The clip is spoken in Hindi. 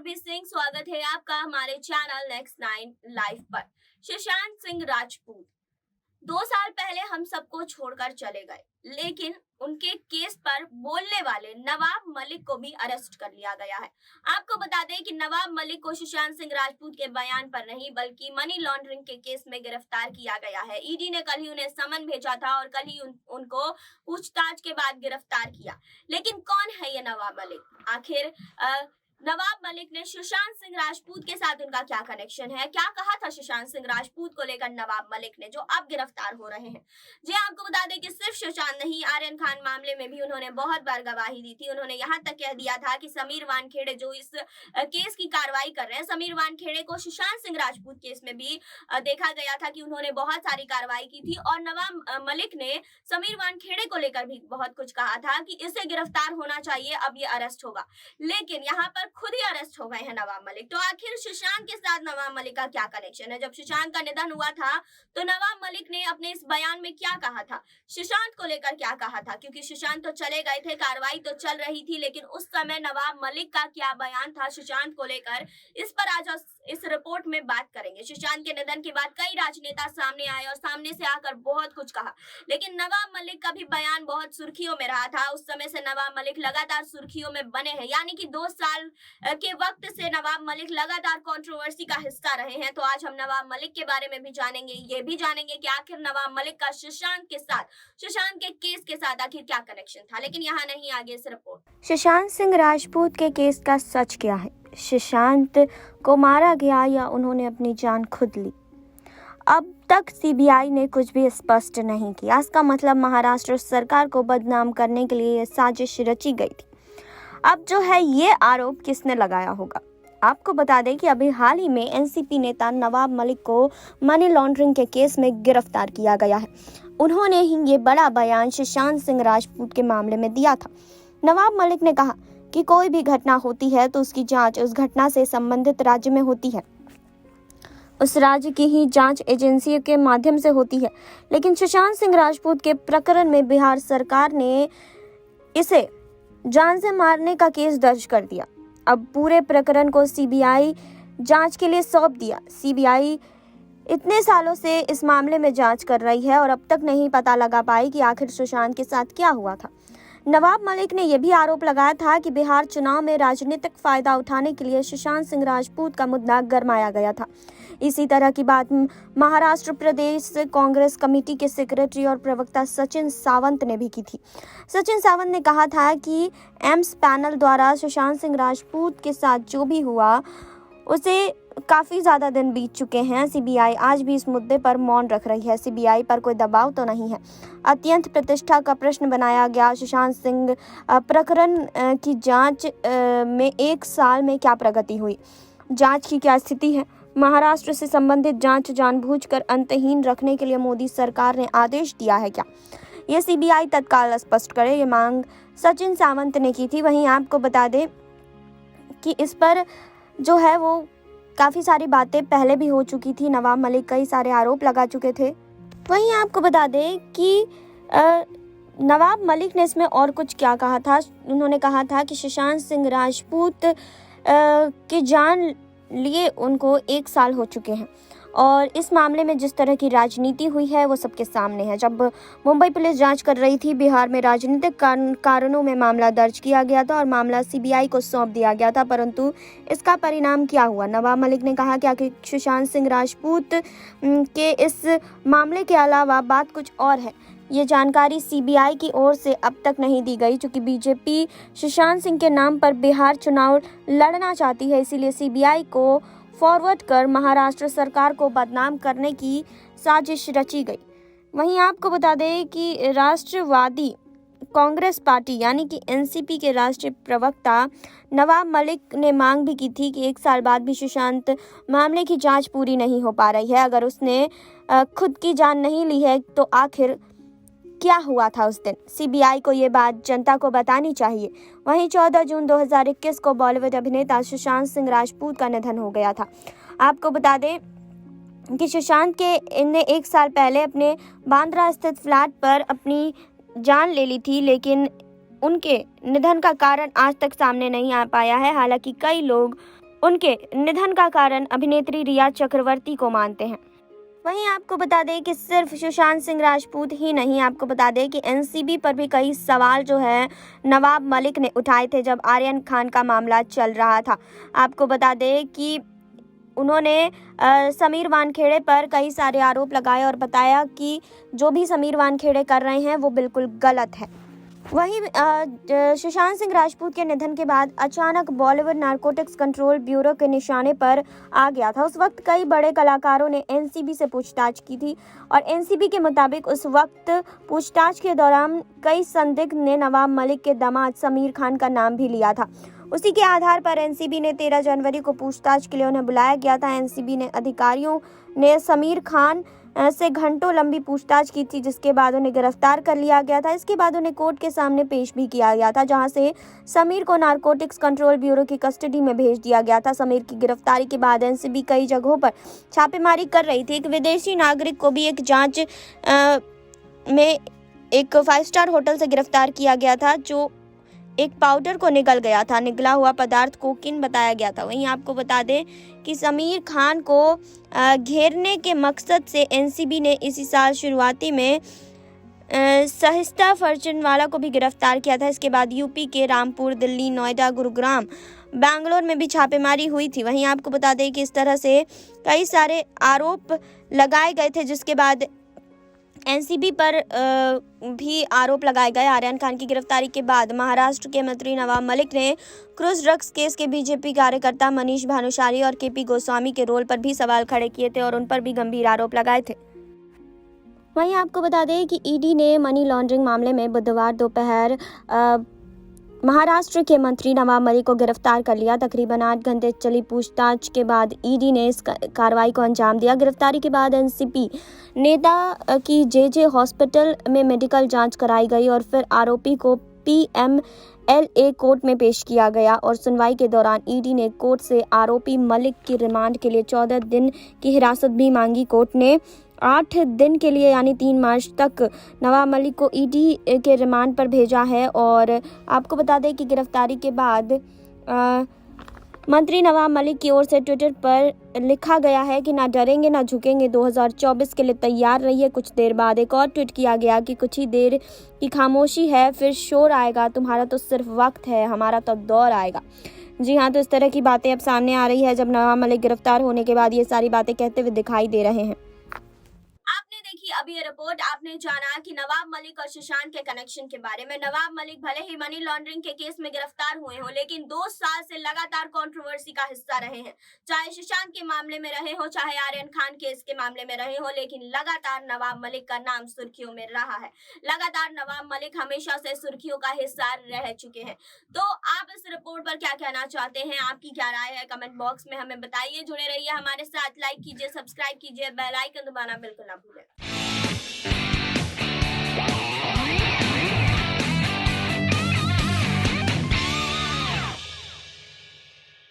सुरभि सिंह। स्वागत है आपका हमारे चैनल नेक्स्ट 9 लाइव पर। सुशांत सिंह राजपूत 2 साल पहले हम सबको छोड़कर चले गए, लेकिन उनके केस पर बोलने वाले नवाब मलिक को भी अरेस्ट कर लिया गया है। आपको बता दें कि नवाब मलिक को सुशांत सिंह राजपूत के बयान पर नहीं बल्कि मनी लॉन्ड्रिंग के केस में गिरफ्तार किया गया है। ईडी ने कल ही उन्हें समन भेजा था और कल ही उनको पूछताछ के बाद गिरफ्तार किया। लेकिन कौन है ये नवाब मलिक? आखिर नवाब मलिक ने सुशांत सिंह राजपूत के साथ उनका क्या कनेक्शन है? क्या कहा था सुशांत सिंह राजपूत को लेकर नवाब मलिक ने, जो अब गिरफ्तार हो रहे हैं? जी आपको बता दें कि सिर्फ सुशांत नहीं, आर्यन खान मामले में भी उन्होंने बहुत बार गवाही दी थी। उन्होंने यहाँ तक कह दिया था कि समीर वानखेड़े जो इस केस की कार्रवाई कर रहे हैं, समीर वानखेड़े को सुशांत सिंह राजपूत केस में भी देखा गया था कि उन्होंने बहुत सारी कार्रवाई की थी। और नवाब मलिक ने समीर वानखेड़े को लेकर भी बहुत कुछ कहा था कि इसे गिरफ्तार होना चाहिए, अब ये अरेस्ट होगा। लेकिन यहाँ पर खुद ही अरेस्ट हो गए हैं नवाब मलिक। तो आखिर सुशांत के साथ नवाब मलिक का क्या कनेक्शन है? जब सुशांत का निधन हुआ था तो नवाब मलिक ने अपने इस बयान में क्या कहा था, सुशांत को लेकर क्या कहा था? क्योंकि सुशांत तो चले गए थे, कार्रवाई तो चल रही थी, लेकिन उस समय नवाब मलिक का क्या बयान था सुशांत को लेकर, इस पर आज इस रिपोर्ट में बात करेंगे। सुशांत के निधन के बाद कई राजनेता सामने आए और सामने से आकर बहुत कुछ कहा, लेकिन नवाब मलिक का भी बयान बहुत सुर्खियों में रहा था। उस समय से नवाब मलिक लगातार सुर्खियों में बने हैं, यानी कि 2 साल के वक्त से नवाब मलिक लगातार कंट्रोवर्सी का हिस्सा रहे हैं। तो आज हम नवाब मलिक के बारे में भी जानेंगे, ये भी जानेंगे कि आखिर नवाब मलिक का सुशांत के केस के साथ आखिर क्या कनेक्शन था। लेकिन यहाँ नहीं, आगे इस रिपोर्ट। सुशांत सिंह राजपूत के केस का सच क्या है? सुशांत को मारा गया या उन्होंने अपनी जान खुद ली? अब तक सीबीआई ने कुछ भी स्पष्ट नहीं किया। इसका मतलब महाराष्ट्र सरकार को बदनाम करने के लिए साजिश रची गई थी। अब जो है ये आरोप किसने लगाया होगा? आपको बता दें कि अभी हाल ही में एनसीपी नेता नवाब मलिक को मनी लॉन्ड्रिंग के केस में गिरफ्तार किया गया है। उन्होंने ही ये बड़ा बयान सुशांत सिंह राजपूत के मामले में दिया था। नवाब मलिक ने कहा कि कोई भी घटना होती है तो उसकी जांच उस घटना से संबंधित राज्य में होती है, उस राज्य की ही जांच एजेंसी के माध्यम से होती है। लेकिन सुशांत सिंह राजपूत के प्रकरण में बिहार सरकार ने इसे जान से मारने का केस दर्ज कर दिया। अब पूरे प्रकरण को सीबीआई जांच के लिए सौंप दिया। सीबीआई इतने सालों से इस मामले में जांच कर रही है और अब तक नहीं पता लगा पाई कि आखिर सुशांत के साथ क्या हुआ था। नवाब मलिक ने यह भी आरोप लगाया था कि बिहार चुनाव में राजनीतिक फायदा उठाने के लिए सुशांत सिंह राजपूत का मुद्दा गरमाया गया था। इसी तरह की बात महाराष्ट्र प्रदेश कांग्रेस कमेटी के सेक्रेटरी और प्रवक्ता सचिन सावंत ने भी की थी। सचिन सावंत ने कहा था कि एम्स पैनल द्वारा सुशांत सिंह राजपूत के साथ जो भी हुआ उसे काफ़ी ज़्यादा दिन बीत चुके हैं। सीबीआई आज भी इस मुद्दे पर मौन रख रही है। सीबीआई पर कोई दबाव तो नहीं है। अत्यंत प्रतिष्ठा का प्रश्न बनाया गया। सुशांत सिंह प्रकरण की जांच में 1 साल में क्या प्रगति हुई, जांच की क्या स्थिति है? महाराष्ट्र से संबंधित जांच जानबूझकर अंतहीन रखने के लिए मोदी सरकार ने आदेश दिया है क्या? ये सीबीआई तत्काल स्पष्ट करे, ये मांग सचिन सावंत ने की थी। वहीं आपको बता दें कि इस पर जो है वो काफ़ी सारी बातें पहले भी हो चुकी थी। नवाब मलिक कई सारे आरोप लगा चुके थे। वहीं आपको बता दें कि नवाब मलिक ने इसमें और कुछ क्या कहा था। उन्होंने कहा था कि सुशांत सिंह राजपूत की जान लिए उनको 1 साल हो चुके हैं और इस मामले में जिस तरह की राजनीति हुई है वो सबके सामने है। जब मुंबई पुलिस जांच कर रही थी, बिहार में राजनीतिक कारणों में मामला दर्ज किया गया था और मामला सीबीआई को सौंप दिया गया था, परंतु इसका परिणाम क्या हुआ? नवाब मलिक ने कहा कि आखिर सुशांत सिंह राजपूत के इस मामले के अलावा बात कुछ और है। ये जानकारी सीबीआई की ओर से अब तक नहीं दी गई, क्योंकि बीजेपी सुशांत सिंह के नाम पर बिहार चुनाव लड़ना चाहती है। इसीलिए सीबीआई को फॉरवर्ड कर महाराष्ट्र सरकार को बदनाम करने की साजिश रची गई। वहीं आपको बता दें कि राष्ट्रवादी कांग्रेस पार्टी यानी कि एनसीपी के राष्ट्रीय प्रवक्ता नवाब मलिक ने मांग भी की थी कि 1 साल बाद भी सुशांत मामले की जांच पूरी नहीं हो पा रही है। अगर उसने खुद की जान नहीं ली है तो आखिर क्या हुआ था उस दिन? सीबीआई को ये बात जनता को बतानी चाहिए। वहीं 14 जून 2021 को बॉलीवुड अभिनेता सुशांत सिंह राजपूत का निधन हो गया था। आपको बता दें कि सुशांत के इनने 1 साल पहले अपने बांद्रा स्थित फ्लैट पर अपनी जान ले ली थी, लेकिन उनके निधन का कारण आज तक सामने नहीं आ पाया है। हालांकि कई लोग उनके निधन का कारण अभिनेत्री रिया चक्रवर्ती को मानते हैं। वहीं आपको बता दें कि सिर्फ सुशांत सिंह राजपूत ही नहीं, आपको बता दें कि एनसीबी पर भी कई सवाल जो है नवाब मलिक ने उठाए थे जब आर्यन खान का मामला चल रहा था। आपको बता दें कि उन्होंने समीर वानखेड़े पर कई सारे आरोप लगाए और बताया कि जो भी समीर वानखेड़े कर रहे हैं वो बिल्कुल गलत है। वहीं सुशांत सिंह राजपूत के निधन के बाद अचानक बॉलीवुड नारकोटिक्स कंट्रोल ब्यूरो के निशाने पर आ गया था। उस वक्त कई बड़े कलाकारों ने एनसीबी से पूछताछ की थी और एनसीबी के मुताबिक उस वक्त पूछताछ के दौरान कई संदिग्ध ने नवाब मलिक के दामाद समीर खान का नाम भी लिया था। उसी के आधार पर एनसीबी ने 13 जनवरी को पूछताछ के लिए उन्हें बुलाया गया था। एनसीबी ने अधिकारियों ने समीर खान से घंटों लंबी पूछताछ की थी, जिसके बाद उन्हें गिरफ्तार कर लिया गया था। इसके बाद उन्हें कोर्ट के सामने पेश भी किया गया था, जहां से समीर को नारकोटिक्स कंट्रोल ब्यूरो की कस्टडी में भेज दिया गया था। समीर की गिरफ्तारी के बाद एनसीबी कई जगहों पर छापेमारी कर रही थी। एक विदेशी नागरिक को भी एक जांच में एक 5 स्टार होटल से गिरफ्तार किया गया था, जो एक पाउडर को निगल गया था। निगला हुआ पदार्थ कोकीन बताया गया था। वहीं आपको बता दें कि समीर खान को घेरने के मकसद से एनसीबी ने इसी साल शुरुआती में सहिस्ता फर्जनवाला को भी गिरफ्तार किया था। इसके बाद यूपी के रामपुर, दिल्ली, नोएडा, गुरुग्राम, बैंगलोर में भी छापेमारी हुई थी। वहीं आपको बता दें कि इस तरह से कई सारे आरोप लगाए गए थे, जिसके बाद एनसीबी पर भी आरोप लगाए गए। आर्यन खान की गिरफ्तारी के बाद महाराष्ट्र के मंत्री नवाब मलिक ने क्रूज ड्रग्स केस के बीजेपी कार्यकर्ता मनीष भानुशाली और केपी गोस्वामी के रोल पर भी सवाल खड़े किए थे और उन पर भी गंभीर आरोप लगाए थे। वहीं आपको बता दें कि ईडी ने मनी लॉन्ड्रिंग मामले में बुधवार दोपहर महाराष्ट्र के मंत्री नवाब मलिक को गिरफ्तार कर लिया। तकरीबन 8 घंटे चली पूछताछ के बाद ईडी ने इस कार्रवाई को अंजाम दिया। गिरफ्तारी के बाद एनसीपी नेता की जेजे हॉस्पिटल में मेडिकल जांच कराई गई और फिर आरोपी को पीएमएलए कोर्ट में पेश किया गया और सुनवाई के दौरान ईडी ने कोर्ट से आरोपी मलिक की रिमांड के लिए 14 दिन की हिरासत भी मांगी। कोर्ट ने 8 दिन के लिए यानी 3 मार्च तक नवाब मलिक को ईडी के रिमांड पर भेजा है। और आपको बता दें कि गिरफ्तारी के बाद मंत्री नवाब मलिक की ओर से ट्विटर पर लिखा गया है कि ना डरेंगे ना झुकेंगे, 2024 के लिए तैयार रहिए। कुछ देर बाद एक और ट्वीट किया गया कि कुछ ही देर की खामोशी है, फिर शोर आएगा, तुम्हारा तो सिर्फ वक्त है, हमारा तो दौर आएगा। जी हाँ, तो इस तरह की बातें अब सामने आ रही है जब नवाब मलिक गिरफ्तार होने के बाद ये सारी बातें कहते हुए दिखाई दे रहे हैं। देखिए अभी ये रिपोर्ट आपने जाना कि नवाब मलिक और सुशांत के कनेक्शन के बारे में। नवाब मलिक भले ही मनी लॉन्ड्रिंग के केस में गिरफ्तार हुए हो, लेकिन 2 साल से लगातार कंट्रोवर्सी का हिस्सा रहे हैं। चाहे सुशांत के मामले में रहे हो, चाहे आर्यन खान केस के मामले में रहे हो, लेकिन लगातार नवाब मलिक का नाम सुर्खियों में रहा है। लगातार नवाब मलिक हमेशा से सुर्खियों का हिस्सा रह चुके हैं। तो आप इस रिपोर्ट पर क्या कहना चाहते हैं? आपकी क्या राय है? कमेंट बॉक्स में हमें बताइए। जुड़े रहिए हमारे साथ, लाइक कीजिए, सब्सक्राइब कीजिए, बेल आइकन दबाना बिल्कुल ना भूलें।